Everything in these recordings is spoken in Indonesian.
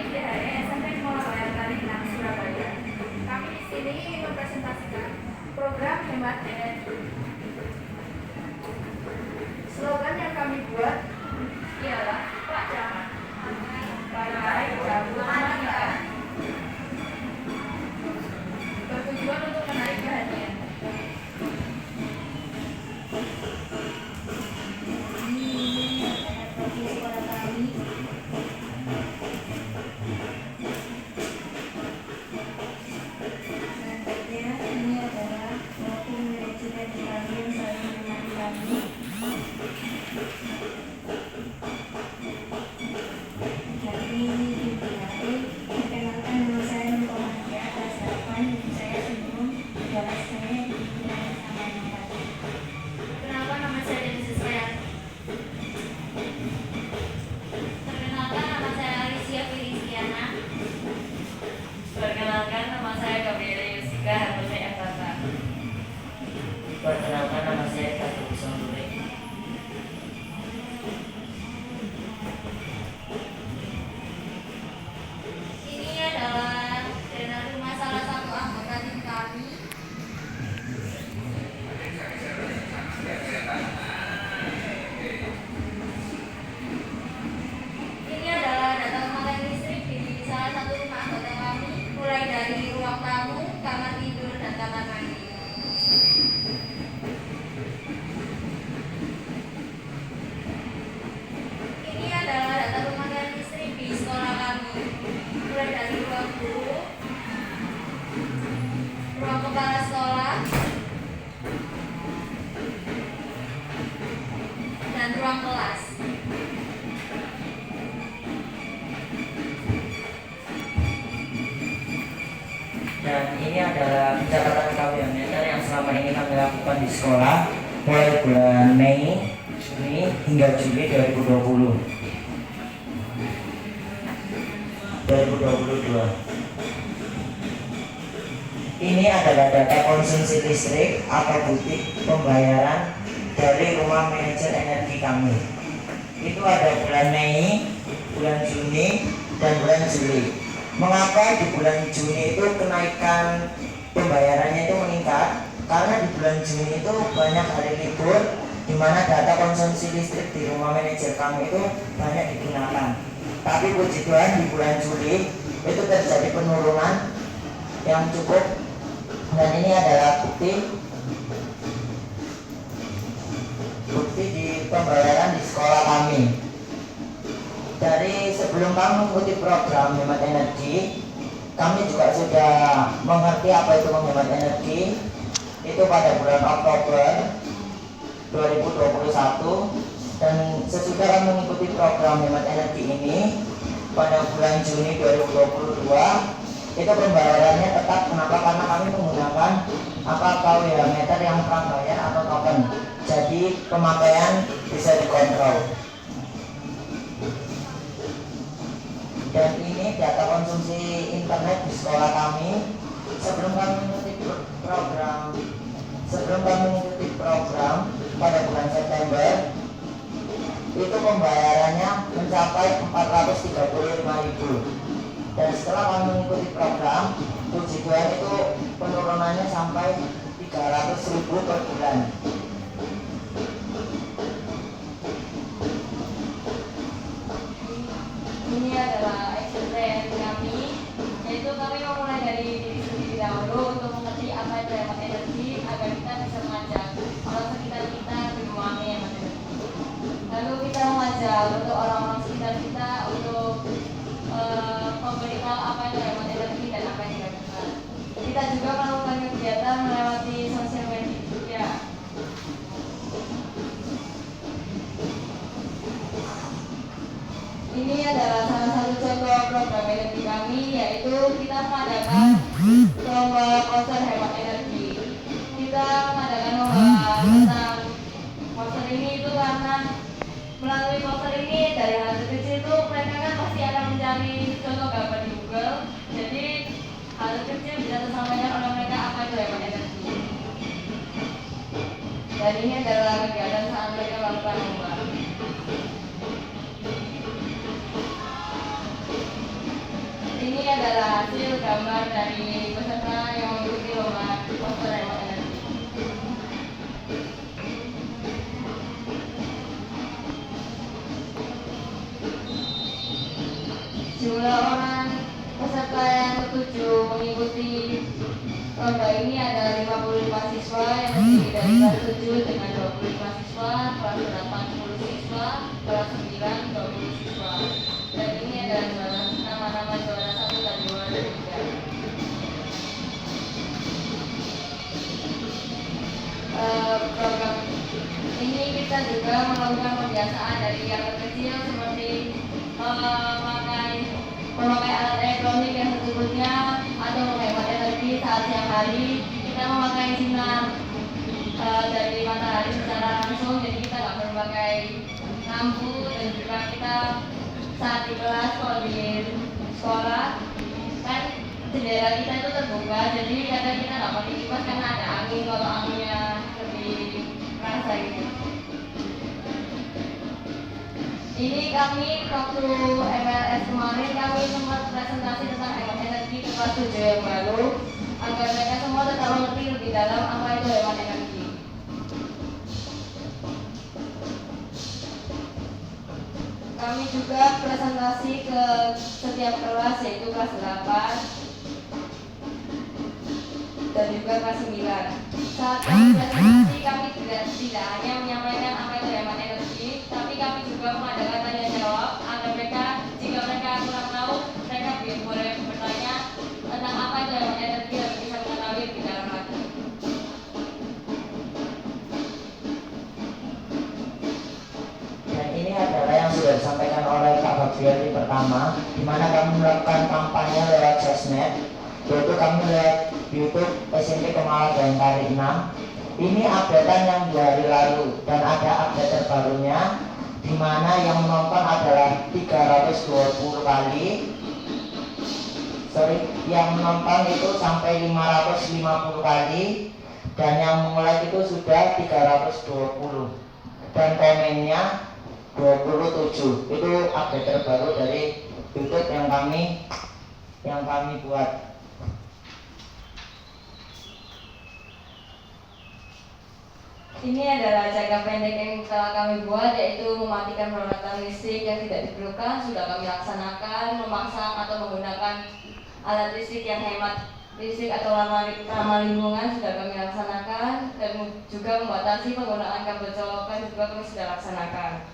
dari SMP Sekolah Bayar Kalignang, Surabaya. Kami di sini ingin mempresentasikan program hemat energi. Slogan yang kami buat ialah Pak Camat, pakai jago makan. Bertujuan untuk menarik perhatian. Kenapa nama saya Denise Supriyani? Perkenalkan, nama saya Alicia Filistiana. Perkenalkan, nama saya Gabriela Yusika Hartosa Eptata. Perkenalkan, nama saya Katu Sunduri. Ini adalah dari rumah salah satu anggota tim kami. Ini adalah data pemakaian listrik di salah satu rumah anggota kami, mulai dari ruang tamu, kamar tidur, dan kamar mandi. Ini adalah data pemakaian listrik di sekolah kami, mulai dari ruang guru, ruang kepala sekolah, dan ruang kelas. Dan ini adalah pencatatan kalorimeter yang selama ini kami lakukan di sekolah mulai bulan Mei, Juni hingga Juli 2022. Ini adalah data konsumsi listrik atau butik pembayaran dari rumah manajer energi kami. Itu ada bulan Mei, bulan Juni, dan bulan Juli. Mengapa di bulan Juni itu kenaikan pembayarannya itu meningkat? Karena di bulan Juni itu banyak hari libur, di mana data konsumsi listrik di rumah manajer kami itu banyak digunakan. Tapi puji Tuhan di bulan Juli itu terjadi penurunan yang cukup, dan ini adalah bukti di pembayaran di sekolah kami. Dari sebelum kami mengikuti program hemat energi, kami juga sudah mengerti apa itu menghemat energi. Itu pada bulan Oktober 2021, dan sesudah kami mengikuti program hemat energi ini pada bulan Juni 2022, itu pembayarannya tetap. Kenapa? Karena kami menggunakan KWH meter yang prabayar atau token. Jadi pemakaian bisa dikontrol. Dan ini data konsumsi internet di sekolah kami sebelum kami mengikuti program pada bulan September, itu pembayarannya mencapai 435.000. Dan setelah kami mengikuti program, puji Tuhan itu penurunannya sampai 300.000 per bulan. Ini adalah action plan kami, yaitu kami memulai dari diri sendiri dahulu untuk mengerti apa itu hemat energi agar kita bisa mengajak orang sekitar kita untuk memahami hemat energi. Lalu kita mengajak untuk orang-orang sekitar kita untuk memberitahu apa itu hemat energi dan apa yang tidak benar. Kita juga melakukan kegiatan melewati sosial media. Ini adalah salah satu contoh program energi kami, yaitu kita mengadakan lomba konser hemat energi. Kita mengadakan lomba tentang konser ini itu karena melalui konser ini dari hasil kecil itu mereka kan pasti akan mencari contoh gambar di Google. Jadi hal kecil bisa tersampaikan oleh mereka apa itu hemat energi. Dan ini adalah kegiatan saat mereka melakukan lomba. hasil gambar dari peserta yang mengikuti lomba poster hemat energi. Jumlah orang peserta yang tertuju mengikuti lomba ini ada 55 siswa yang terdiri dari kelas 7 dengan 25 siswa, kelas 8 10 siswa, kelas 9 20 siswa. Dan ini adalah nama-nama juara 1 dan juara 3. Program ini kita juga melakukan pembiasaan dari yang terkecil seperti memakai alat elektronik yang secukupnya atau menghemat energi saat siang hari. Kita memakai sinar dari matahari secara langsung, jadi kita nggak perlu pakai lampu. Dan juga kita saat di kelas, kalau di sekolah kan jendela kita itu terbuka, jadi kadang kita nggak pakai kipas karena ada angin, kalau anginnya lebih kerasa gitu. Ini kami waktu MLS kemarin kami sempat presentasi tentang hemat energi ke kelas 7 yang baru agar mereka semua tetap mengerti lebih dalam apa itu hemat energi. Kami juga presentasi ke setiap kelas, yaitu kelas 8 dan juga kelas 9. Saat kami presentasi kami tidak hanya menyampaikan apa itu hemat energi, tapi kami juga mengadakan tanya jawab agar mereka, jika mereka kurang tahu, mereka boleh bertanya tentang apa itu hemat energi dan bisa mengetahui lebih dalam lagi. Dan ini adalah yang sudah disampaikan oleh Kak Fabian di pertama, di mana kami melakukan kampanye lewat sosmed, yaitu kami lewat YouTube SMP Kemala Bayangkari 6. Ini updatean yang 2 hari lalu dan ada update terbarunya, di mana yang menonton adalah 320 kali. Yang menonton itu sampai 550 kali, dan yang like itu sudah 320 dan komennya 27. Itu update terbaru dari YouTube yang kami buat. Ini adalah jangka pendek yang telah kami buat, yaitu mematikan peralatan listrik yang tidak diperlukan sudah kami laksanakan, memasang atau menggunakan alat listrik yang hemat listrik atau ramah lingkungan sudah kami laksanakan, dan juga membatasi penggunaan kabel colokan juga kami sudah laksanakan.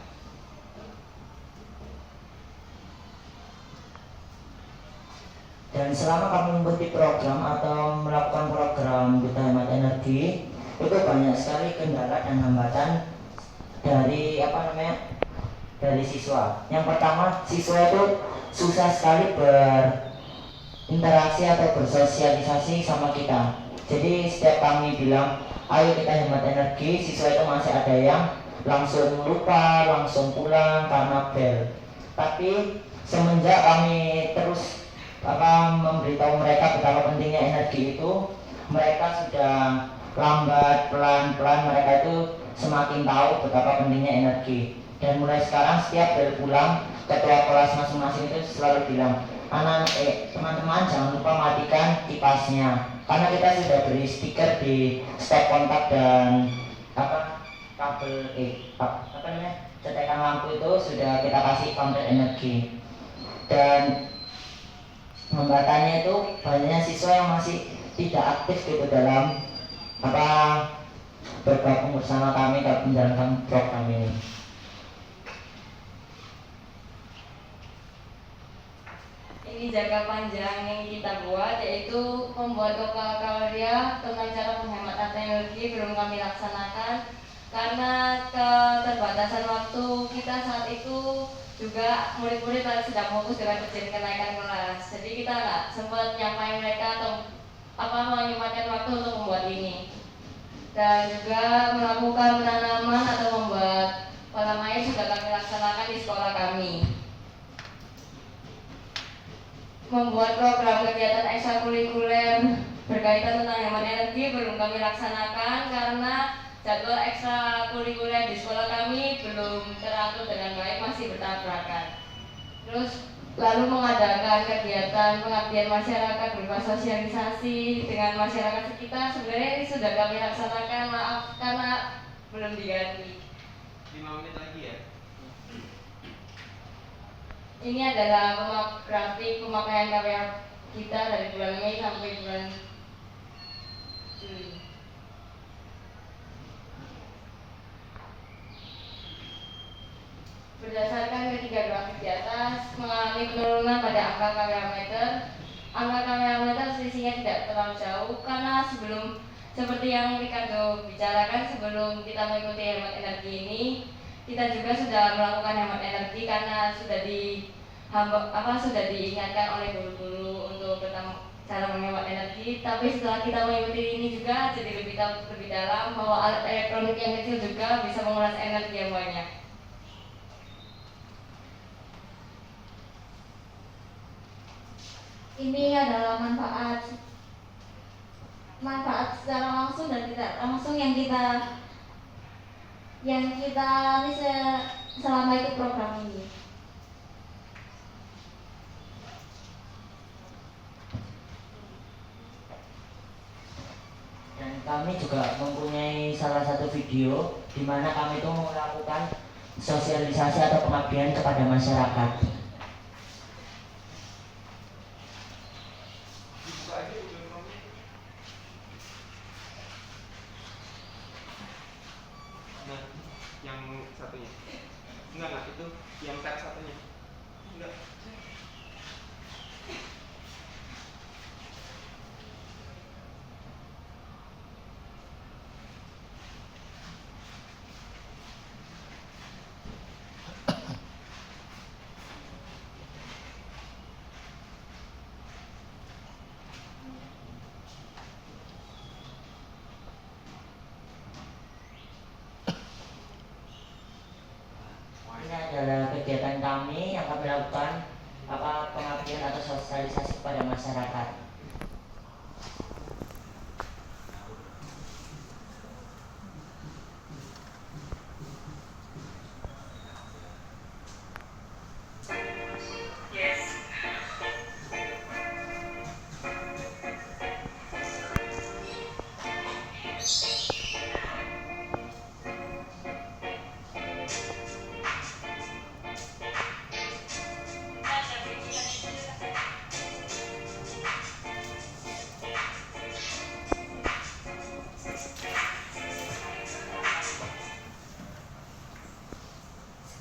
Dan selama kami mengikuti program atau melakukan program kita hemat energi, itu banyak sekali kendala dan hambatan dari dari siswa. Yang pertama, siswa itu susah sekali berinteraksi atau bersosialisasi sama kita. Jadi setiap kami bilang ayo kita hemat energi, siswa itu masih ada yang langsung lupa, langsung pulang karena bel. Tapi semenjak kami terus memberitahu mereka betapa pentingnya energi itu, mereka sudah lambat, pelan-pelan mereka itu semakin tahu betapa pentingnya energi. Dan mulai sekarang setiap bel pulang, ketua kelas masing-masing itu selalu bilang, teman-teman jangan lupa matikan kipasnya, karena kita sudah beri stiker di step kontak dan kabel cetekan lampu itu sudah kita kasih counter energi. Dan hambatannya itu banyaknya siswa yang masih tidak aktif gitu dalam bergabung bersama kami dalam menjalankan program ini. Ini jangka panjang yang kita buat, yaitu membuat lokal karya tentang cara menghemat energi belum kami laksanakan karena keterbatasan waktu kita saat itu. Juga murid-murid sedang fokus dengan ujian kenaikan kelas, jadi kita nggak sempat nyampai mereka atau menyempatkan waktu untuk membuat ini. Dan juga melakukan penanaman atau membuat kolam air sudah kami laksanakan di sekolah kami. Membuat program kegiatan ekstrakurikuler berkaitan tentang hemat energi belum kami laksanakan karena jadwal ekstrakurikuler di sekolah kami belum teratur dengan baik, masih bertabrakan. Terus lalu mengadakan kegiatan pengabdian masyarakat berupa sosialisasi dengan masyarakat sekitar. Sebenarnya ini sudah kami laksanakan, maaf karena belum diganti. 5 menit lagi ya. Ini adalah grafik pemakaian KPR kita dari bulan Mei sampai bulan Juli. Berdasarkan ketiga grafik di atas, mengalami penurunan pada angka KWH meter. Angka KWH meter selisihnya tidak terlalu jauh karena sebelum, seperti yang Ricardo bicarakan, sebelum kita mengikuti hemat energi ini, kita juga sudah melakukan hemat energi karena sudah diingatkan oleh guru-guru untuk tentang cara menghemat energi. Tapi setelah kita mengikuti ini juga jadi lebih tahu lebih dalam bahwa alat elektronik yang kecil juga bisa menguras energi yang banyak. Ini adalah manfaat secara langsung dan tidak langsung yang kita alami selama ikut program ini. Dan kami juga mempunyai salah satu video di mana kami itu melakukan sosialisasi atau pengabdian kepada masyarakat. Dibuka aja udah 5 menit. Nah, yang satunya. Enggak, itu yang tab satunya. Enggak. Ini adalah kegiatan kami yang kami lakukan pengabdian atau sosialisasi kepada masyarakat.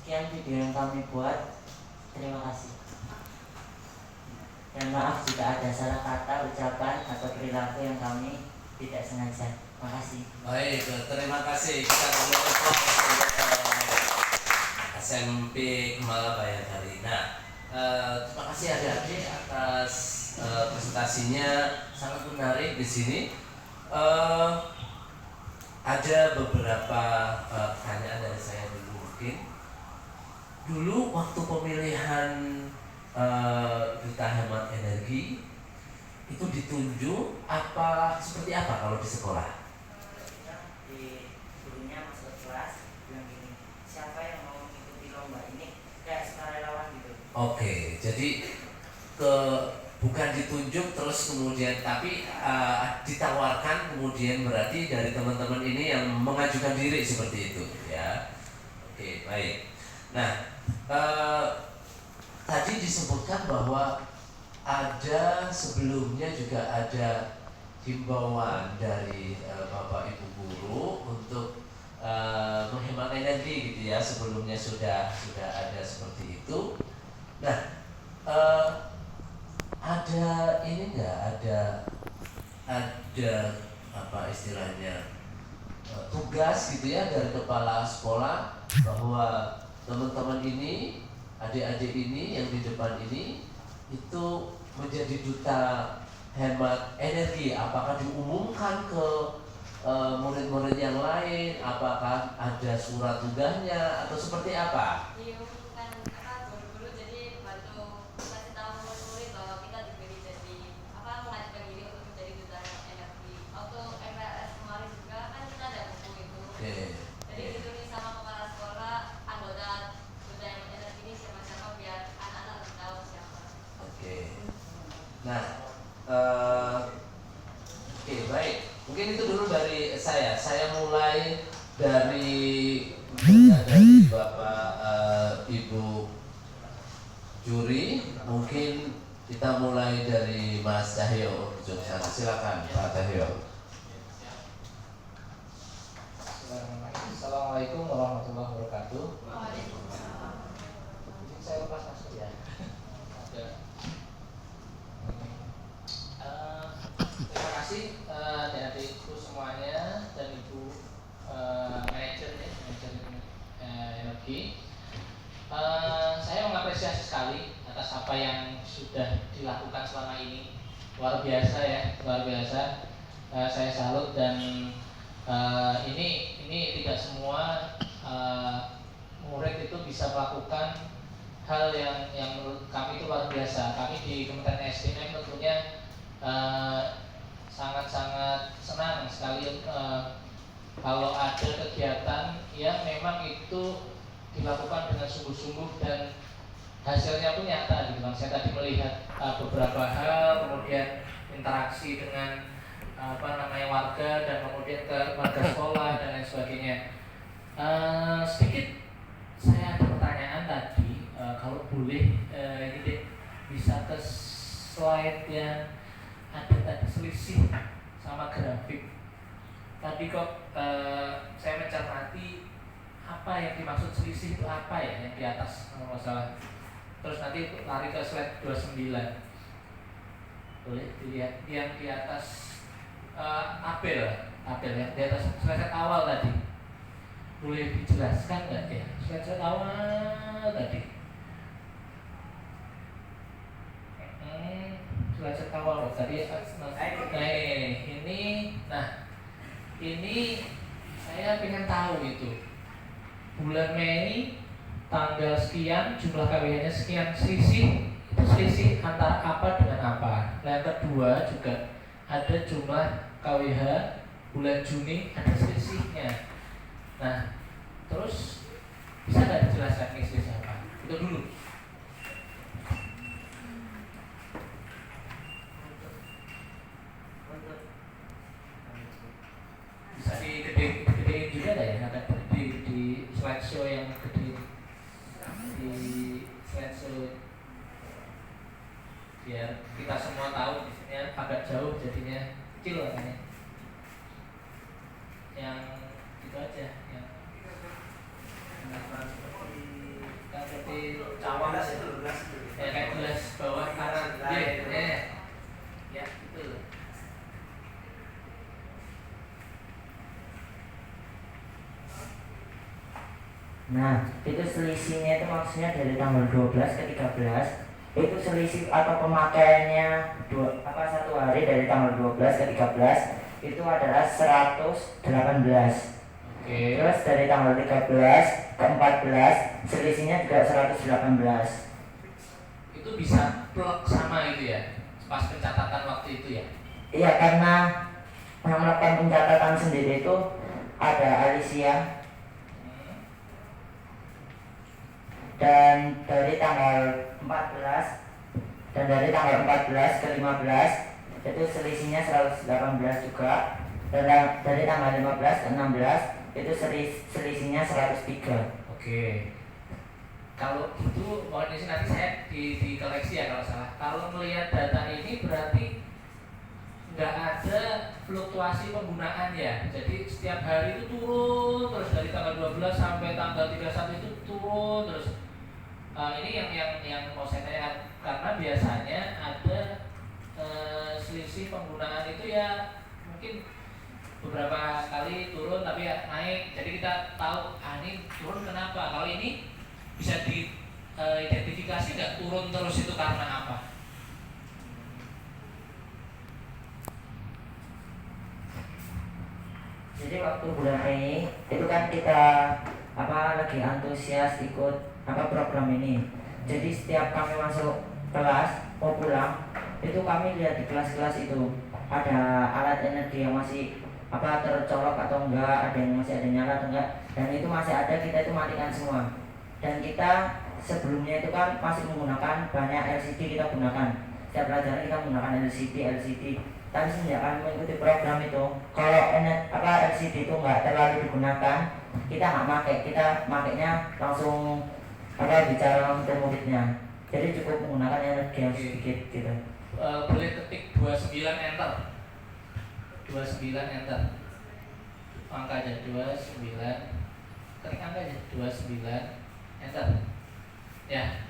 Sekian video yang kami buat. Terima kasih. Dan maaf jika ada salah kata, ucapan, atau perilaku yang kami tidak sengaja. Terima kasih. Baik, terima kasih. Kita kembali untuk SMP Kemala Bayangkari. Nah, terima kasih adik-adik atas presentasinya, sangat menarik di sini. Ada beberapa pertanyaan dari saya dulu mungkin. Dulu waktu pemilihan duta hemat energi itu ditunjuk seperti apa kalau di sekolah? Di gurunya masuk kelas bilang gini, siapa yang mau mengikuti lomba ini kayak sukarelawan gitu. Oke, jadi bukan ditunjuk terus kemudian, tapi ditawarkan kemudian, berarti dari teman-teman ini yang mengajukan diri seperti itu ya. Oke, baik. Nah, tadi disebutkan bahwa sebelumnya juga ada himbauan dari Bapak Ibu guru untuk menghemat energi gitu ya. Sebelumnya sudah ada seperti itu. Nah, ada ini enggak, ada apa istilahnya, tugas gitu ya dari kepala sekolah bahwa teman-teman ini, adik-adik ini yang di depan ini itu menjadi duta hemat energi. Apakah diumumkan ke murid-murid yang lain? Apakah ada surat tugasnya atau seperti apa? Diumumkan guru-guru, jadi bantu kasih tahu murid bahwa kita diberi jadi mengajukan diri untuk menjadi duta energi. Waktu MPLS kemarin juga kan kita ada buku itu. Oke. Jadi ditulis sama kepala sekolah, anggota duta energi ini siapa-siapa biar anak-anak lebih tahu siapa. Nah, oke, baik. Mungkin itu dulu dari saya. Saya mulai dari Bapak Ibu juri. Mungkin kita mulai dari Mas Cahyo. Silakan Pak Cahyo. Assalamualaikum warahmatullahi wabarakatuh. Saya lepas masuk ya. Terima kasih adik-adikku semuanya dan ibu manajer energi. Saya mengapresiasi sekali atas apa yang sudah dilakukan selama ini. Luar biasa ya, luar biasa. Saya salut dan ini tidak semua murid itu bisa melakukan hal yang menurut kami itu luar biasa. Kami di Kementerian SDM tentunya sangat-sangat senang sekali kalau ada kegiatan yang memang itu dilakukan dengan sungguh-sungguh dan hasilnya pun nyata gitu. Saya tadi melihat beberapa hal, kemudian interaksi dengan warga dan kemudian ke warga sekolah dan lain sebagainya. Sedikit saya ada pertanyaan tadi, kalau boleh ini deh, bisa ke slide yang ada tadi selisih sama grafik. Tadi kok saya mencermati apa yang dimaksud selisih itu apa ya yang di atas kalau nggak salah. Terus nanti lari ke slide 29. Boleh dilihat yang di atas tabel ya, di atas slide awal tadi. Boleh dijelaskan nggak ya? Slide awal tadi. Slide awal tadi. Ini saya ingin tahu itu bulan Mei tanggal sekian, jumlah KWH-nya sekian, selisih itu selisih antara apa dengan apa. Yang kedua juga ada jumlah KWH bulan Juni ada selisihnya. Nah, terus bisa nggak dijelaskan ini selisih apa? Itu dulu. Bisa digedein juga nggak ya? Ada di slideshow yang gede, di slideshow biar kita semua tahu. Di sini agak jauh jadinya kecil katanya. Yang itu aja, yang seperti cawang ya, kayak gelas bawah kanan ya itu. Nah, itu selisihnya itu maksudnya dari tanggal 12 ke 13. Itu selisih atau pemakaiannya satu hari dari tanggal 12 ke 13 itu adalah 118. Terus dari tanggal 13 ke 14 selisihnya juga 118. Itu bisa plot sama itu ya, pas pencatatan waktu itu ya? Iya, karena yang melakukan pencatatan sendiri itu ada Alicia. Dan dari tanggal 14 ke 15 itu selisihnya 118 juga. Dan dari tanggal 15 ke 16 itu selisihnya 103. Oke. Kalau itu mohon izin nanti saya di koreksi ya kalau salah. Kalau melihat data ini berarti nggak ada fluktuasi penggunaan ya. Jadi setiap hari itu turun terus dari tanggal 12 sampai tanggal 31 itu turun terus. Ini yang mau saya tanya, karena biasanya ada selisih penggunaan itu ya mungkin beberapa kali turun tapi ya naik. Jadi kita tahu ini turun kenapa. Kalau ini bisa diidentifikasi nggak turun terus itu karena apa? Jadi waktu bulan Mei itu kan kita lagi antusias ikut program ini. Jadi setiap kami masuk kelas mau pulang itu kami lihat di kelas-kelas itu ada alat energi yang masih tercolok atau enggak, ada yang masih ada nyala atau enggak, dan itu masih ada, kita itu matikan semua. Dan kita sebelumnya itu kan masih menggunakan banyak LCD kita gunakan. setiap pelajaran kita menggunakan LCD. Tapi semenjak kami mengikuti program itu, kalau LCD itu nggak terlalu digunakan, kita nggak pakai, kita makainya langsung bicara untuk muridnya. Jadi cukup menggunakan energi yang sedikit gitu. Boleh ketik 29 enter. 29 enter. Angka aja 29. Ketik angka aja 29 enter. Ya.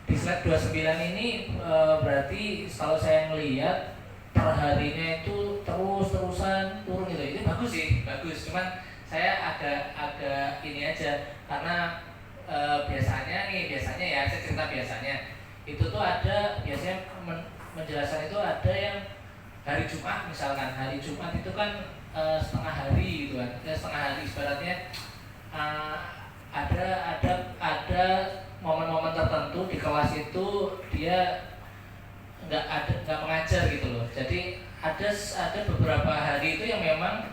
Di slide 29 ini berarti kalau saya melihat perharinya itu terus-terusan turun gitu. Itu bagus sih, bagus. Cuman saya agak ini aja karena biasanya ya saya cerita biasanya itu tuh ada biasanya menjelaskan itu ada yang hari Jumat misalkan hari Jumat itu kan setengah hari gitu kan setengah hari ibaratnya ada momen-momen tertentu di kelas itu dia nggak mengajar gitu loh. Jadi ada beberapa hari itu yang memang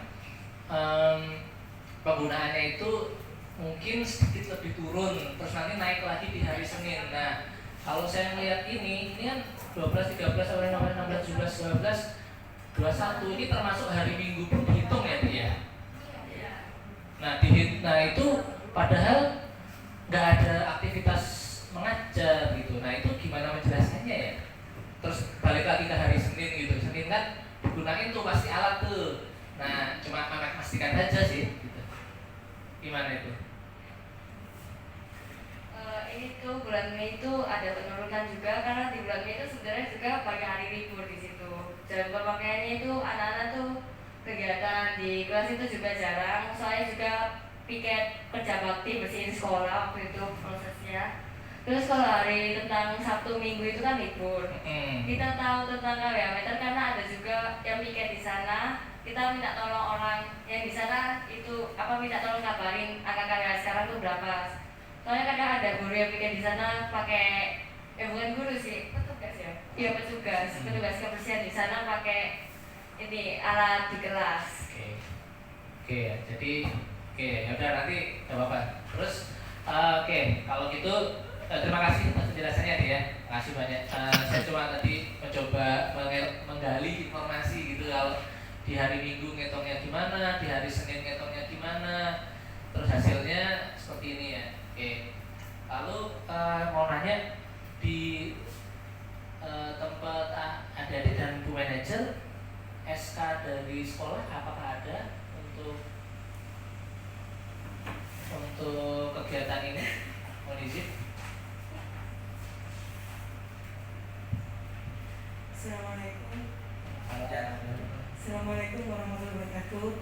penggunaannya itu mungkin sedikit lebih turun, terus nanti naik lagi di hari Senin. Nah, kalau saya melihat ini kan 12, 13, 14, 16, 17, 18, 21 ini termasuk hari Minggu pun dihitung ya dia. Nah, itu padahal nggak ada aktivitas mengajar gitu. Nah, itu gimana menjelaskannya ya? Terus balik lagi ke hari Senin gitu. Senin kan digunain tuh pasti alat tuh. Nah, cuma pastikan aja sih. Gitu. Gimana itu? Ini tuh bulan Mei itu ada penurunan juga karena di bulan Mei itu sebenarnya juga banyak hari libur di situ. Dan pemakaiannya itu anak-anak tuh kegiatan di kelas itu juga jarang. Soalnya juga piket kerja bakti bersihin sekolah waktu itu prosesnya. Terus kalau hari tentang Sabtu Minggu itu kan libur. Kita tahu tentang KWA meter karena ada juga yang piket di sana. Kita minta tolong orang yang di sana itu minta tolong kabarin angka KWA sekarang tuh berapa. Soalnya kadang ada guru yang bikin di sana pakai bukan guru sih, petugas ya. Iya petugas kebersihan di sana pakai ini alat di kelas. Oke ya. Jadi ya udah nanti enggak apa-apa. Terus kalau gitu terima kasih atas penjelasannya dia ya. Terima kasih banyak. Saya cuma tadi mencoba menggali informasi gitu kalau di hari Minggu ngitungnya gimana, di hari Senin ngitungnya gimana. Terus hasilnya seperti ini ya. Oke, lalu mau nanya di tempat adik-adik dan Bu Manajer SK dari sekolah apakah ada untuk kegiatan ini? Mohon izin. Assalamualaikum warahmatullahi wabarakatuh.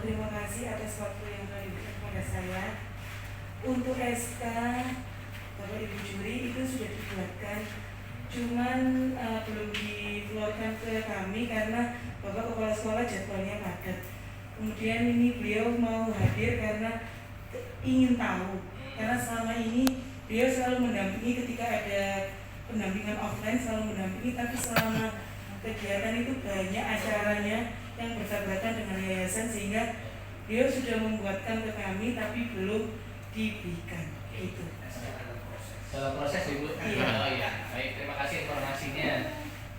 Terima kasih atas waktu yang telah diberikan kepada saya. Untuk SK Bapak Ibu juri itu sudah dibuatkan, cuman belum dikeluarkan ke kami karena Bapak Kepala Sekolah jadwalnya padat. Kemudian ini beliau mau hadir karena ingin tahu, karena selama ini beliau selalu mendampingi ketika ada pendampingan offline, selalu mendampingi, tapi selama kegiatan itu banyak acaranya yang bertabrakan dengan yayasan sehingga beliau sudah membuatkan ke kami tapi belum diberikan itu. Dalam proses Ibu. Iya. Oh iya. Baik, terima kasih informasinya.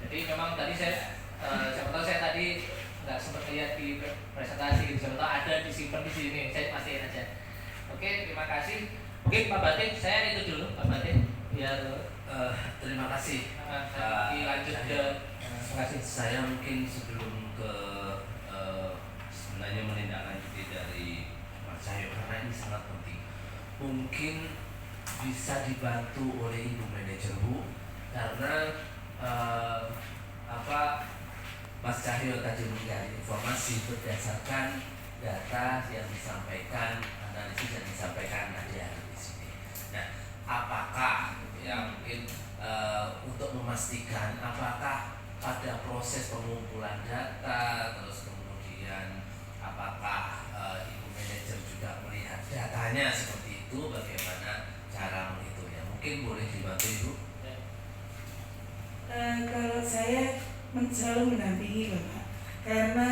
Jadi memang tadi saya siapa tahu saya tadi nggak sempat lihat di presentasi gitu. Siapa tahu ada disimpan di sini. Saya pastiin aja. Oke, terima kasih. Oke, Pak Batin, saya itu dulu Pak Batin. Biar Terima kasih. dilanjut ke terima kasih. Saya mungkin sebelum ke sebenarnya menindaklanjuti dari Mas Cahyo karena ini sangat penting. Mungkin bisa dibantu oleh Ibu Manajer Bu karena Mas Cahyo tadi mencari informasi berdasarkan data yang disampaikan, analisis yang disampaikan adik-adik di sini. Nah, apakah mungkin untuk memastikan apakah pada proses pengumpulan data, terus kemudian apakah Ibu Manajer juga melihat datanya seperti itu, bagaimana cara menghitungnya? Mungkin boleh dibantu Ibu. Kalau saya selalu mendampingi Bapak, karena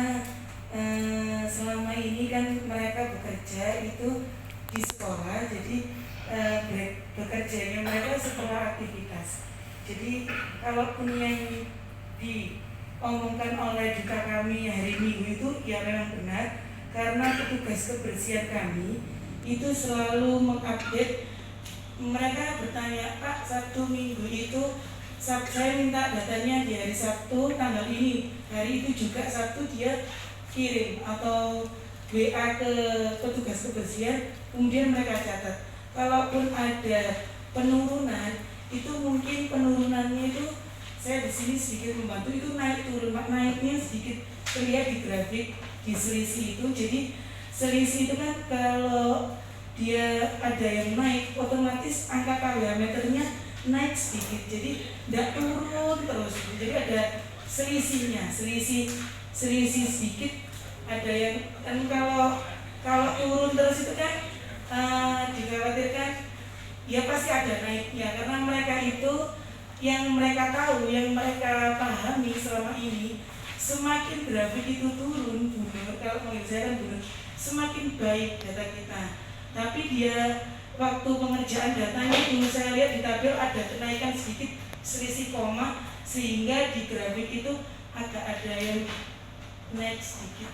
selama ini kan mereka bekerja itu di sekolah, jadi bekerjanya mereka setelah aktivitas. Jadi kalaupun yang diomongkan oleh duka kami hari Minggu itu ya memang benar, karena petugas kebersihan kami itu selalu mengupdate. Mereka bertanya, Pak, Sabtu Minggu itu saya minta datanya di hari Sabtu tanggal ini, hari itu juga Sabtu dia kirim atau WA ke petugas kebersihan, kemudian mereka catat. Kalaupun ada penurunan, itu mungkin penurunannya itu saya di sini sedikit membantu, itu naik turun, naiknya sedikit terlihat di grafik di selisih itu. Jadi selisih itu kan kalau dia ada yang naik, otomatis angka KWH meternya naik sedikit, jadi tidak turun terus. Jadi ada selisihnya, selisih sedikit ada yang. Dan kalau turun terus itu kan dikhawatirkan ya pasti ada naiknya, karena mereka itu yang mereka tahu, yang mereka pahami selama ini, semakin grafik itu turun, kalau menurut saya kan turun, semakin baik data kita. Tapi dia waktu pengerjaan datanya ini saya lihat di tabel ada kenaikan sedikit selisih koma, sehingga di grafik itu agak ada yang naik sedikit.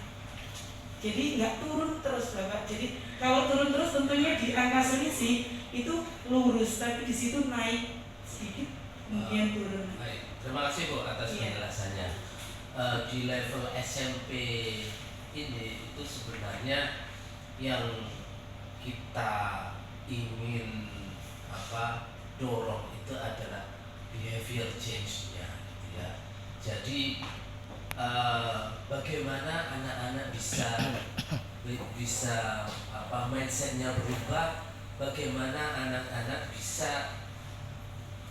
Jadi nggak turun terus Bapak. Jadi kalau turun terus tentunya di angka selisih itu lurus, tapi di situ naik sedikit kemudian turun. Baik, terima kasih Bu atas penjelasannya. Di level SMP ini itu sebenarnya yang kita ingin dorong itu adalah behavior change-nya, gitu ya. Jadi bagaimana anak-anak bisa mindsetnya berubah, bagaimana anak-anak bisa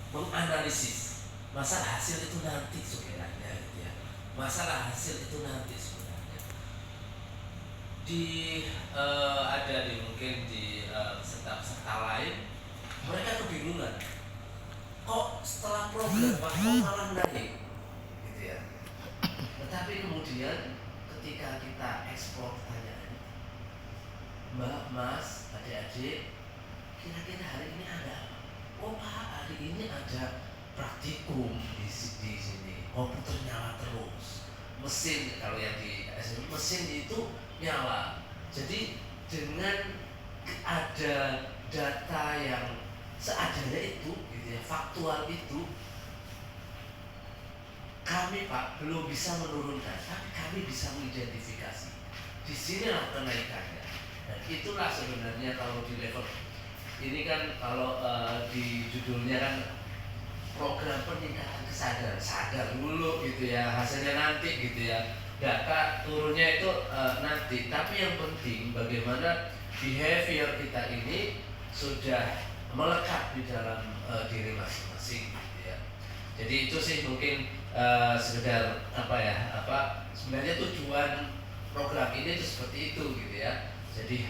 menganalisis masalah hasil itu nanti sebenarnya, gitu ya. Masalah hasil itu nanti sebenarnya mungkin di serta lain mereka kebingungan, kok setelah program kok malah naik, gitu ya. Tetapi kemudian ketika kita eksplor pertanyaan, Mbak, Mas, adik-adik, kira-kira hari ini ada apa? Oh Pak, hari ini ada praktikum di sini, komputer nyala terus, mesin, kalau yang di SMP mesin itu nyala. Jadi dengan ada data yang seadanya itu, gitu ya, faktual itu, kami Pak belum bisa menurunkan, tapi kami bisa mengidentifikasi. Di sinilah kenaikannya. Dan itulah sebenarnya kalau di level ini kan, kalau di judulnya kan program peningkatan kesadaran, sadar dulu gitu ya, hasilnya nanti gitu ya. Data turunnya itu nanti, tapi yang penting bagaimana behavior kita ini sudah melekat di dalam diri masing-masing, gitu ya. Jadi itu sih mungkin sekedar sebenarnya tujuan program ini itu seperti itu, gitu ya. Jadi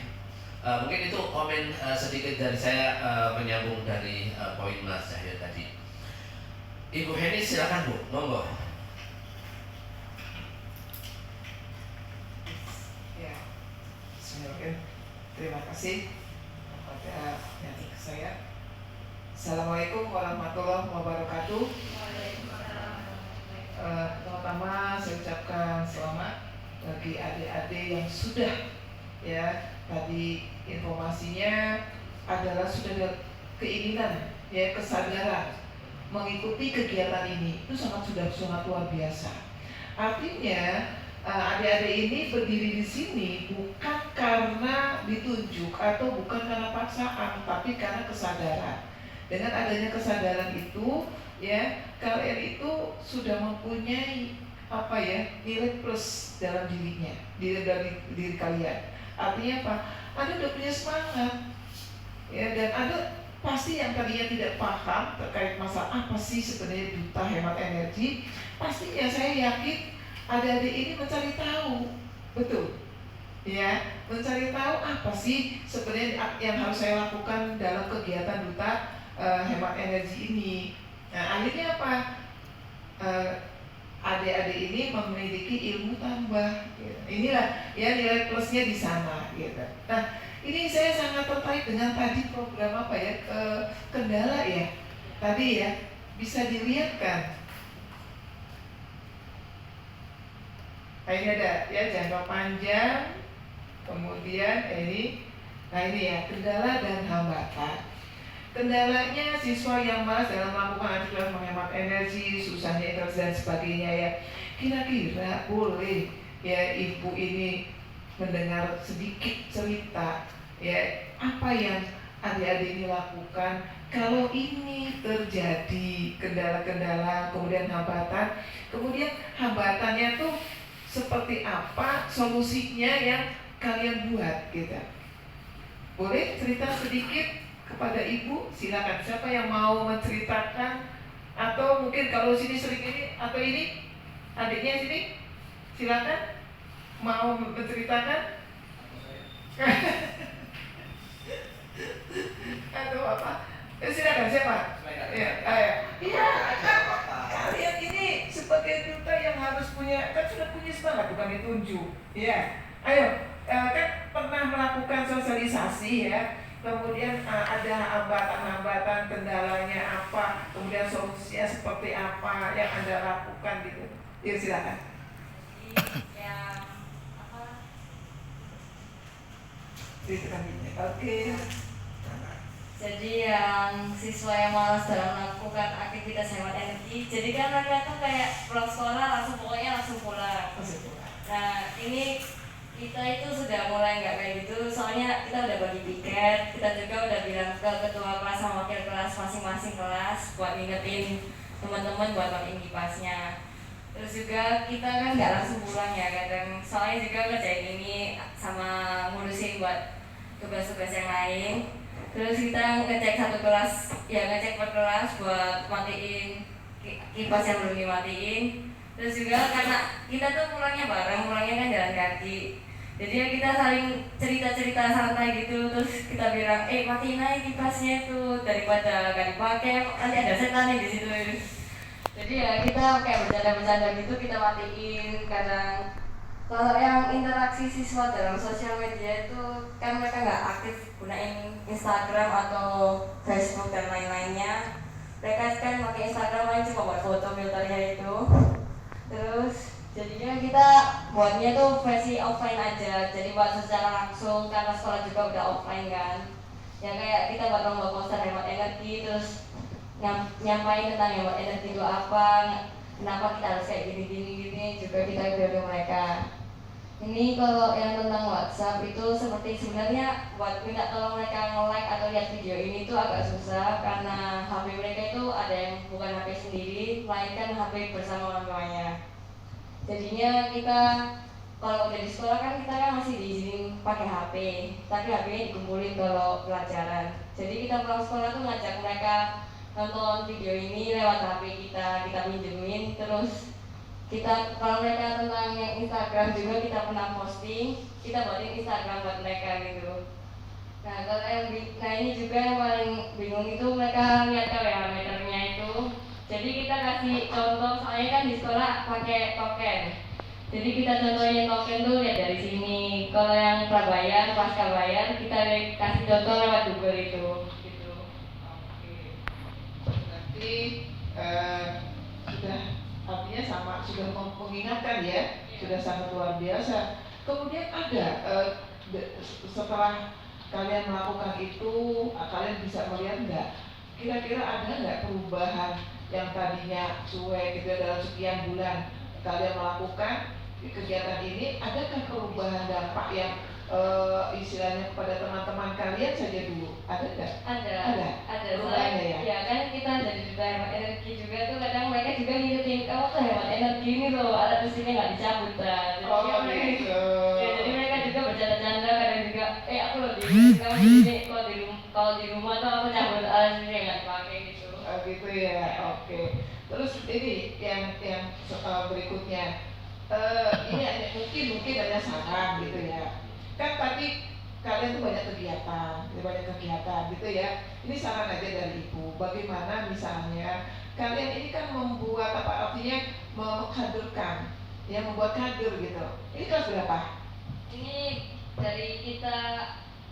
mungkin itu komen sedikit dari saya menyambung dari poin Mas Cahyo tadi. Ibu Heni silakan Bu, monggo. Terima kasih kepada yang saya. Assalamualaikum warahmatullahi wabarakatuh. Pertama saya ucapkan selamat bagi adik-adik yang sudah ya, tadi informasinya adalah sudah ada keinginan ya, kesadaran mengikuti kegiatan ini, itu sudah sangat luar biasa. Artinya adik-adik ini berdiri di sini bukan karena ditunjuk atau bukan karena paksaan, tapi karena kesadaran. Dengan adanya kesadaran itu, ya, kalian itu sudah mempunyai nilai plus dalam dirinya, dari diri kalian. Artinya apa? Anda udah punya semangat, ya, dan Anda pasti yang kalian tidak paham terkait masalah apa sih sebenarnya duta hemat energi. Pastinya saya yakin adik-adik ini mencari tahu, betul, ya, mencari tahu apa sih sebenarnya yang harus saya lakukan dalam kegiatan duta hemat energi ini. Nah, akhirnya apa? Adik-adik ini memiliki ilmu tambah. Gitu. Inilah ya nilai plusnya di sana. Gitu. Nah, ini saya sangat tertarik dengan tadi program kendala ya. Tadi ya, bisa dilihat kan. Nah ini ada ya jangka panjang, kemudian ini, nah ini ya kendala dan hambatan. Kendalanya siswa yang malas dalam melakukan aktivitas menghemat energi, susahnya interaksi dan sebagainya ya. Kira-kira boleh ya ibu ini mendengar sedikit cerita ya apa yang adik-adik ini lakukan kalau ini terjadi kendala-kendala, kemudian hambatan, kemudian hambatannya tuh seperti apa, solusinya yang kalian buat gitu. Boleh cerita sedikit kepada ibu? Silakan, siapa yang mau menceritakan? Atau mungkin kalau sini sering ini atau ini adiknya sini, silakan mau menceritakan. Atau apa? Silakan siapa? Ya, iya, kan kalian ini sebagai duta yang harus punya, kan sudah punya semangat bukan ditunjuk. Ya, ayo, kan pernah melakukan sosialisasi ya. Kemudian ada hambatan-hambatan, kendalanya apa, kemudian solusinya seperti apa yang Anda lakukan gitu. Ya silakan. Yang apa? Oke. Jadi yang siswa yang malas dalam melakukan aktivitas hemat energi, jadi kan mereka tuh kayak pulang sekolah langsung pulang. Nah ini kita itu sudah mulai nggak kayak gitu, soalnya kita udah bagi tiket, kita juga udah bilang ke ketua kelas sama wakil kelas masing-masing kelas buat ngingetin teman-teman buat matiin kipasnya. Terus juga kita kan nggak langsung pulang ya kadang, soalnya juga ngerjain ini sama ngurusin buat tugas-tugas yang lain. Terus kita ngecek satu kelas, ya ngecek per kelas buat matiin kipas yang belum dimatiin. Terus juga karena kita tuh pulangnya bareng, pulangnya kan jalan kaki. Jadi ya kita saling cerita-cerita santai gitu, terus kita bilang, matiin aja kipasnya itu daripada gak dipakai, nanti ada setan nih di situ. Jadi ya kita kayak bercanda-bercanda gitu kita matiin kadang. Kalau yang interaksi siswa dalam sosial media itu kan mereka nggak aktif gunain Instagram atau Facebook dan lain-lainnya. Mereka kan pakai Instagram lain cuma buat foto filternya itu. Terus jadinya kita buatnya tuh versi offline aja. Jadi buat secara langsung karena sekolah juga udah offline kan. Ya kayak kita buat lomba poster hemat energi, terus nyampain tentang hemat energi itu apa, kenapa kita harus kayak gini juga kita bilang mereka. Ini kalau yang tentang WhatsApp itu seperti sebenarnya buat minta tolong mereka nge-like atau lihat video ini tuh agak susah karena HP mereka itu ada yang bukan HP sendiri, melainkan HP bersama orang tuanya. Jadinya kita kalau udah di sekolah kan kita kan masih diizinin pakai HP, tapi HP-nya dikumpulin kalau pelajaran. Jadi kita pulang sekolah tuh ngajak mereka nonton video ini lewat HP kita pinjemin, terus kita kalau mereka tentang yang Instagram juga kita pernah posting, kita buatin Instagram buat mereka gitu. Nah kalau ini juga yang paling bingung itu mereka lihat KWH meternya itu. Jadi kita kasih contoh, soalnya kan di sekolah pakai token. Jadi kita contohin token tuh lihat dari sini. Kalau yang prabayar, pasca bayar kita kasih contoh lewat Google itu. Gitu. Oke. Berarti sudah artinya sama, sudah mengingatkan ya, sudah sangat luar biasa. Kemudian ada setelah kalian melakukan itu, kalian bisa melihat nggak? Kira-kira ada nggak perubahan yang tadinya cuek gitu dalam sekian bulan kalian melakukan kegiatan ini? Adakah perubahan dampak yang istilahnya kepada teman-teman kalian saja dulu? Ada nggak? Ada. Soalnya ya kan kita dari duta hemat energi juga tuh kadang mereka juga ngingetin kamu tuh hemat energi ini loh, alat mesinnya nggak dicabut kan. Jadi mereka juga bercanda-canda kadang juga aku lebih kamu ini kalau di rumah tuh aku cabut alat mesinnya nggak dipakai gitu. Gitu ya, oke. Terus ini yang berikutnya, ini mungkin ada saran gitu ya. Kan tadi kalian tuh banyak kegiatan gitu ya. Ini saran aja dari ibu, bagaimana misalnya kalian ini kan membuat apa artinya mengkaderkan, ya membuat kader gitu. Ini kelas berapa? Ini dari kita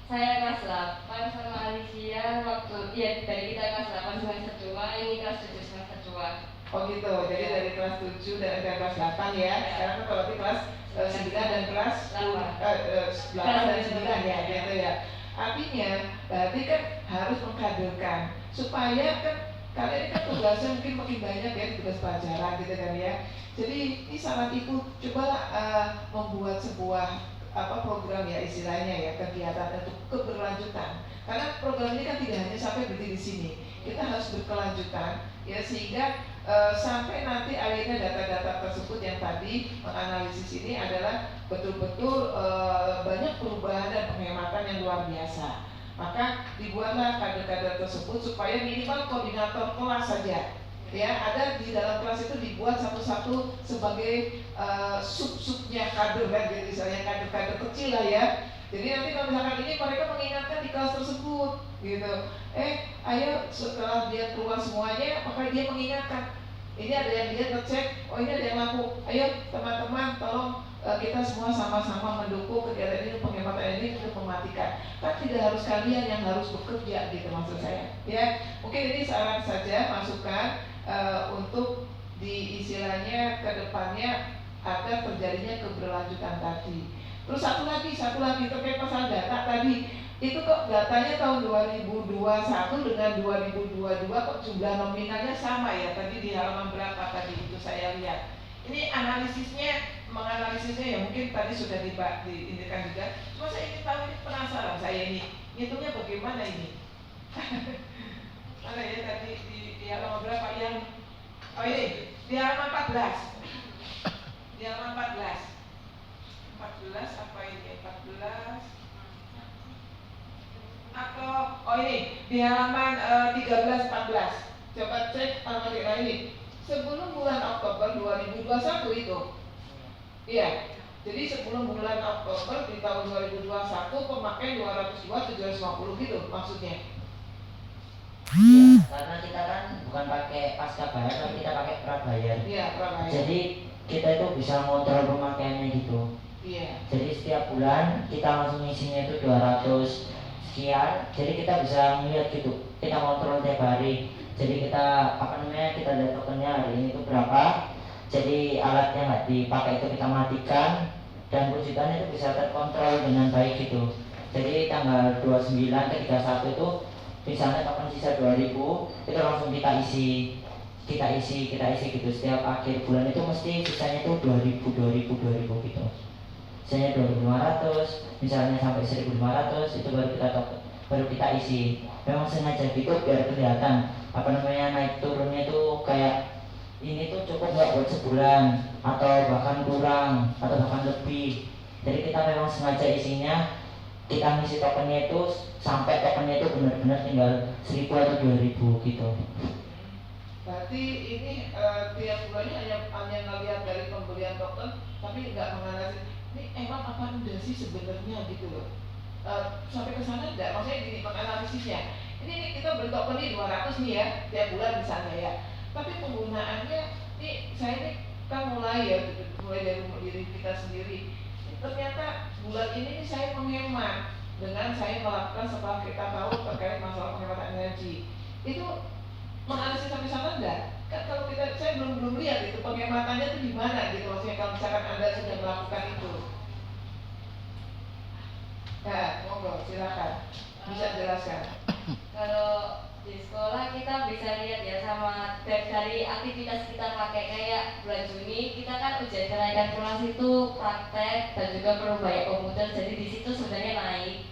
Saya kelas 8 sama Alicia waktu dari kita kelas 8 semester 2, ini kelas 7 semester 2. Oh gitu, jadi dari kelas 7 dan kelas 8 ya. Sekarang kan berarti kelas 9 dan kelas 8 dan 9 ya, gitu ya. Artinya, berarti kan harus mengkaderkan supaya kan kalian ini kan tugasnya mungkin makin banyak ya, tugas pelajaran gitu kan ya. Jadi ini saran ibu, cobalah membuat sebuah program ya istilahnya ya, kegiatan untuk keberlanjutan. Karena program ini kan tidak hanya sampai berhenti di sini, kita harus berkelanjutan ya, sehingga sampai nanti akhirnya data-data tersebut yang tadi menganalisis ini adalah betul-betul banyak perubahan dan penghematan yang luar biasa. Maka dibuatlah kader-kader tersebut supaya minimal koordinator kelas saja ya ada di dalam kelas itu, dibuat satu-satu sebagai sub-subnya kader kan, jadi misalnya kader-kader kecil lah ya. Jadi nanti kalau misalkan ini mereka mengingatkan di kelas tersebut gitu, ayo setelah dia keluar semuanya maka dia mengingatkan, ini ada yang dia ngecek, oh ini ada yang laku, ayo teman-teman tolong kita semua sama-sama mendukung kegiatan ini, penghematan ini untuk mematikan. Kan tidak harus kalian yang harus bekerja gitu maksud saya ya. Mungkin ini saran saja, masukan untuk di istilahnya ke depannya agar terjadinya keberlanjutan tadi. Terus satu lagi terkait masalah data tadi, itu kok datanya tahun 2021 dengan 2022 kok jumlah nominalnya sama ya, tadi di halaman berapa tadi itu saya lihat. Ini menganalisisnya ya mungkin tadi sudah diindikan juga. Cuma saya ingin tahu, ini penasaran saya ini, hitungnya bagaimana ini? Mana ya tadi di halaman berapa yang, oh ini di halaman 14. Di halaman 14 apa ini? 14 atau oh ini di halaman 13-14. Coba cek halaman ini. Sebelum bulan Oktober 2021 itu. Iya. Jadi sebelum bulan Oktober di tahun 2021 pemakaian 202 750 gitu maksudnya. Iya, karena kita kan bukan pakai pasca bayar, tapi kita pakai prabayar. Iya, prabayar. Jadi kita itu bisa ngontrol pemakaiannya gitu. Iya. Jadi setiap bulan kita langsung isinya itu 200 sekian. Jadi kita bisa melihat gitu. Kita kontrol tiap hari. Jadi kita kita lihat tokennya hari ini itu berapa. Jadi alatnya nggak dipakai itu kita matikan, dan rujukannya itu bisa terkontrol dengan baik gitu. Jadi tanggal 29 ke 31 itu misalnya token sisa 2000 itu langsung kita isi gitu. Setiap akhir bulan itu mesti sisanya itu 2000 gitu. Misalnya 2500, misalnya sampai 1500 itu baru kita isi. Memang sengaja gitu biar kelihatan naik turunnya itu kayak ini tuh cukup nggak buat sebulan atau bahkan kurang atau bahkan lebih. Jadi kita memang sengaja isinya, kita ngisi tokennya itu sampai tokennya itu benar-benar tinggal 1000 atau 2000 gitu. Berarti ini tiap bulannya hanya ngelihat dari pembelian token, tapi nggak menganalisis ini emang apa udah sih sebenarnya gitu loh. Sampai ke sana enggak, maksudnya gini menganalisisnya. Ini kita beli token nih 200 nih ya tiap bulan misalnya ya. Tapi penggunaannya saya ini kan mulai dari diri kita sendiri. Ternyata bulan ini saya menghemat dengan saya melakukan setelah kita tahu terkait masalah penghematan energi. Itu menganalisis sampai sana enggak? Kan kalau saya belum lihat itu penghematannya itu di mana gitu, maksudnya kalau misalkan Anda sudah melakukan itu. Ya, monggo silakan bisa jelaskan. Kalau di sekolah kita bisa lihat ya sama dari aktivitas kita pakai, kayak bulan Juni kita kan ujian kenaikan kelas itu praktek dan juga perlu bayar komputer, jadi di situ sebenarnya naik.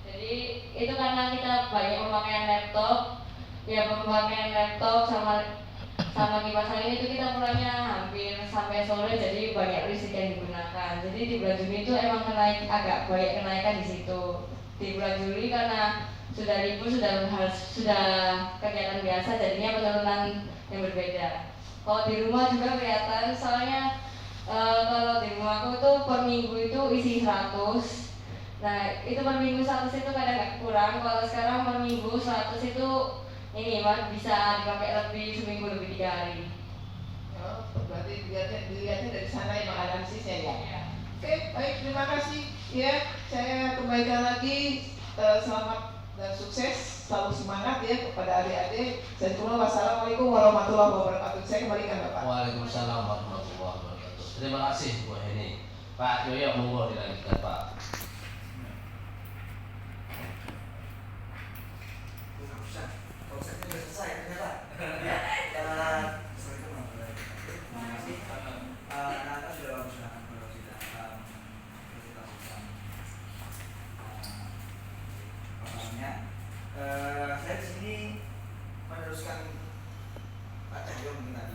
Jadi itu karena kita banyak pemakaian laptop, pemakaian laptop sama kipas angin itu kita pulangnya hampir sampai sore, jadi banyak listrik yang digunakan. Jadi di bulan Juni itu emang agak banyak kenaikan di situ. Di bulan Juli karena sudah libur, sudah kegiatan biasa, jadinya penurunan yang berbeda. Kalau di rumah juga kelihatan, soalnya kalau di rumahku itu per minggu itu isi 100. Nah itu per minggu 100 itu kadang nggak kurang. Kalau sekarang per minggu 100 itu ini bisa dipakai lebih, seminggu lebih 3 hari. Oh, berarti dilihatnya dari sana yang menganalisisnya ya. Ya. Oke, baik, terima kasih ya. Saya kembalikan lagi selamat dan sukses, selalu semangat ya kepada adik-adik. Wassalamualaikum warahmatullahi wabarakatuh. Saya kembalikan Bapak. Waalaikumsalam warahmatullahi wabarakatuh. Terima kasih Bu Heni. Pak Yoyo, monggo dilanjutkan Pak. Konsepnya sudah selesai ternyata. Terima kasih. Anak-anak sudah bagus lah kalau tidak kita lakukan paparannya. Saya di sini meneruskan Pak Cahyo mungkin tadi.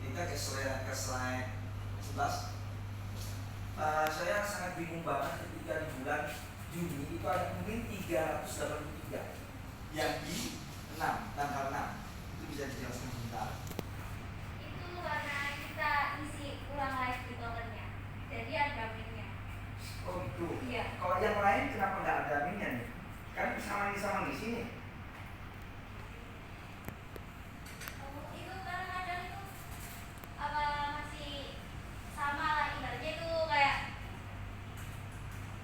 Kita ke slide 11. Saya sangat bingung banget ketika di bulan Juni itu ada mungkin 383 yang di 6, tanggal 6. Itu bisa dijelaskan sebentar. Itu karena kita isi ulang lagi di tokennya, jadi ada minnya. Oh gitu. Iya. Kalau yang lain kenapa nggak ada minnya nih? Kan sama di sini. Itu kadang-kadang itu apa masih sama lah, ibaratnya itu kayak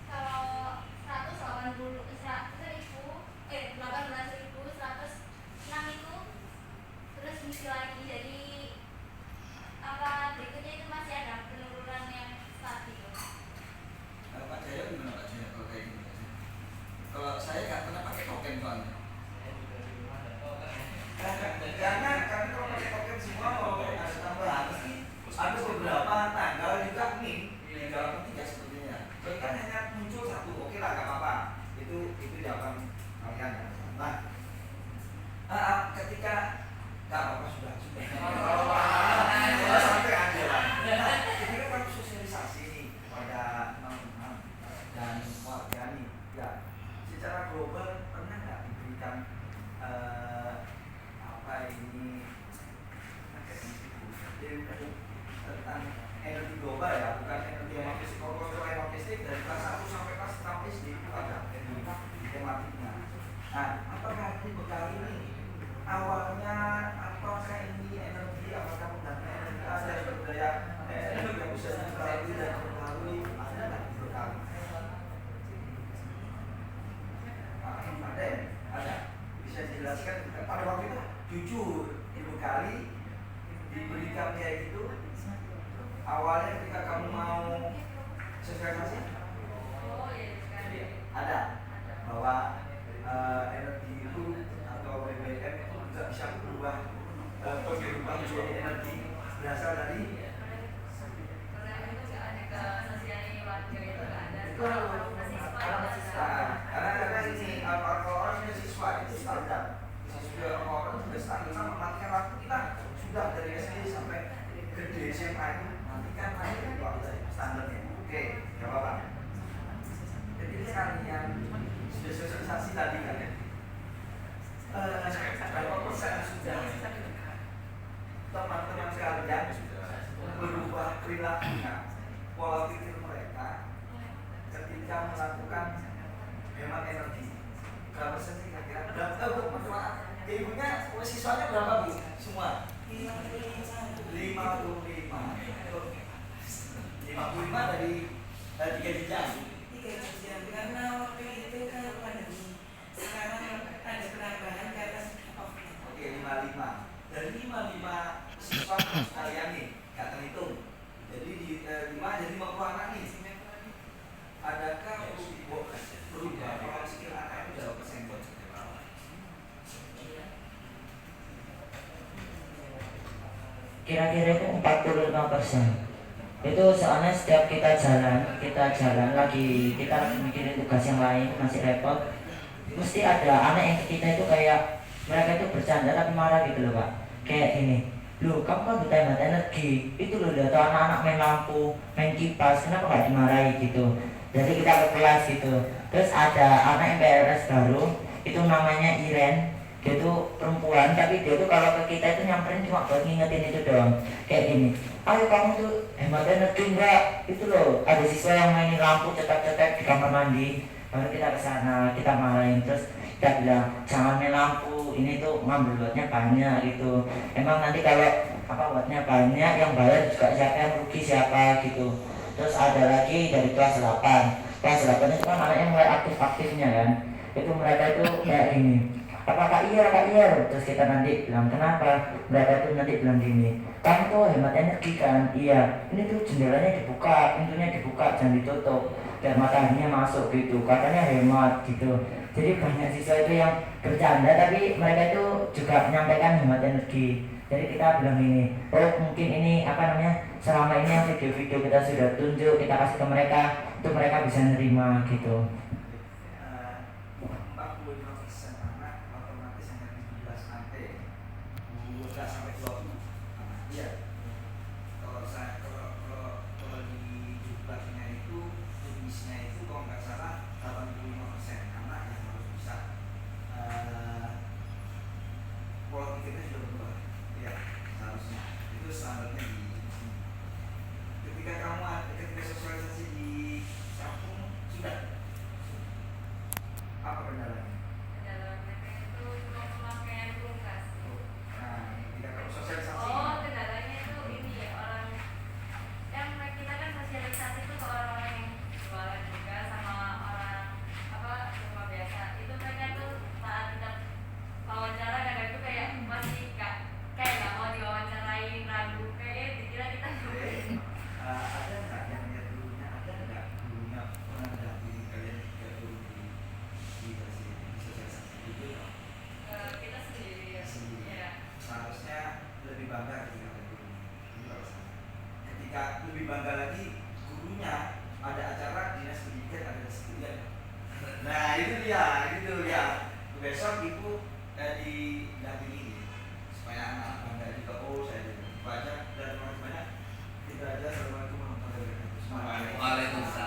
kalau 18.106 itu terus ngisi lagi, jadi apa berikutnya itu masih ada penurunan yang stabil. Pak Jaya gimana Pak Jaya kalau kayak gini? Kalau saya nggak pernah pakai token soalnya. Karena kalau pakai token semua mau ada tambahan pasti ada beberapa tanggal juga min di dalam tiga sebetulnya. Jadi kan hanya muncul satu, oke lah nggak apa-apa. Itu jawaban kalian ya. Nah, ketika nggak apa-apa sudah. Kalau sampai ada lah. Nah, ketika kami sosialisasi nih kepada teman-teman dan warga nih, ya secara global pernah nggak diberikan tentang energi global ya, bukan energi hematistik. Kalau hematistik dari kelas 1 sampai kelas 6 SD itu ada tematiknya. Nah, apakah di bekal ini awalnya apakah ini energi, apakah pengganti energi ada sumber daya energi yang bisa diperbarui dan diperbarui, ada nggak di bekal? Ada. Bisa dijelaskan pada waktu itu jujur dibekali diberikan kayak gitu awalnya ketika kamu mau sosialisasi ada bahwa energi itu atau BBM itu juga bisa berubah menjadi energi berasal dari karena ini kalau orang punya siswa itu standar, siswa orang sudah standar sama matikan lampu kita sudah dari SD sampai ke SMA itu matikan lampu standarnya. Oke, nggak apa-apa. Jadi kalian sudah sosialisasi tadi kan ya. Berapa persen sudah teman-teman sekalian berubah perilakunya, pola pikir mereka ketika melakukan hemat energi? Berapa persen sih kira-kira? Ibunya siswanya berapa Bu? Semua? 55 dari 3 jenjang. 3 jenjang karena waktu itu kan pandemi. Sekarang ada penambahan karena COVID. Oke, 55. Dari 55 siswa sekalian nih, nggak terhitung. Jadi di 5 jadi 50 anak nih. Adakah berubah pola pikir anak itu berapa persen? Kira-kira itu 45%. Itu soalnya setiap kita jalan lagi, kita lagi mikirin tugas yang lain, masih repot, mesti ada anak yang ke kita itu kayak mereka itu bercanda tapi marah gitu loh Pak. Kayak gini, loh kamu kan butuh hemat energi, itu loh lihat anak-anak main lampu, main kipas, kenapa gak dimarahi gitu. Jadi kita ke kelas gitu. Terus ada anak yang PRS baru, itu namanya Iren. Dia tuh perempuan, tapi dia tuh kalau ke kita itu nyamperin cuma buat ngingetin itu doang. Kayak gini, ayo kamu tuh hemat energi enggak? Itu loh, ada siswa yang mainin lampu cetek-cetek di kamar mandi. Baru kita ke sana, kita marahin, terus kita bilang jangan main lampu, ini tuh ngambil wattnya banyak gitu. Emang nanti kalau wattnya banyak, yang bayar juga siapa, yang rugi siapa gitu. Terus ada lagi dari kelas 8. Kelas 8 itu kan anaknya mulai aktif-aktifnya kan. itu mereka itu kayak gini, apakah iya kak iya, terus kita nanti bilang kenapa, mereka itu nanti bilang gini, kamu tuh hemat energi kan, iya ini tuh jendelanya dibuka, pintunya dibuka jangan ditutup biar mataharinya masuk gitu, katanya hemat gitu. Jadi banyak siswa itu yang bercanda tapi mereka itu juga menyampaikan hemat energi. Jadi kita bilang ini, oh mungkin ini apa namanya, selama ini yang video-video kita sudah tunjuk, kita kasih ke mereka, itu mereka bisa nerima gitu. 45% anak otomatis hanya 17 nanti 12 sampai 20 anak. Iya. Kalau di jumlahnya itu jenisnya itu kalau nggak salah 85% anak yang harus bisa pola pikirnya sudah berubah. Ya, seharusnya itu standarnya di sini. Ketika sosialisasi di kampung sudah apa kendalanya? Kendalanya itu cuma pemakaian kulkas. Nah, tidak sosialisasi. Oh, kendalanya itu ini orang yang kita kan sosialisasi itu ke orang-orang yang jualan juga sama orang apa rumah biasa. Itu mereka tuh saat kita wawancara kadang itu kayak masih kayak nggak mau diwawancarain, ragu kayak dikira kita Ada nggak yang lihat gurunya? Ada nggak gurunya pernah mendampingi kalian ketika guru di sosialisasi itu? kita sendiri ya. Sendiri. Ya. Seharusnya lebih bangga ketika ada gurunya. Ini alasannya. Ketika lebih bangga lagi gurunya ada acara dinas pendidikan ada kesenian. Nah itu dia, besok ibu didampingi supaya anak bangga juga. Oh saya baca dan banyak kita aja. Assalamualaikum warahmatullahi wabarakatuh. Waalaikumsalam.